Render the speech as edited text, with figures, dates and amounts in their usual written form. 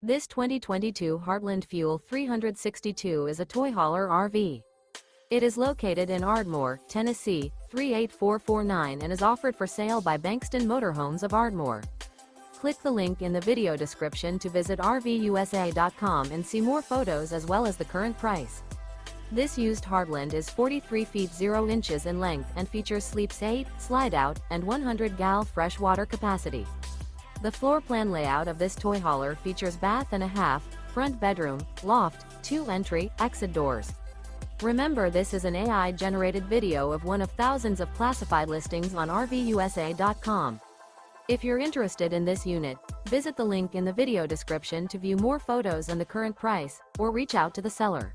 This 2022 Heartland Fuel 362 is a toy hauler RV. It is located in Ardmore, Tennessee, 38449 and is offered for sale by Bankston Motorhomes of Ardmore. Click the link in the video description to visit RVUSA.com and see more photos as well as the current price. This used Heartland is 43 feet 0 inches in length and features sleeps 8, Slideout, and 100 gal fresh water capacity. The floor plan layout of this toy hauler features bath and a half, front bedroom, loft, 2 entry, exit doors. Remember, this is an AI-generated video of one of thousands of classified listings on RVUSA.com. If you're interested in this unit, visit the link in the video description to view more photos and the current price, or reach out to the seller.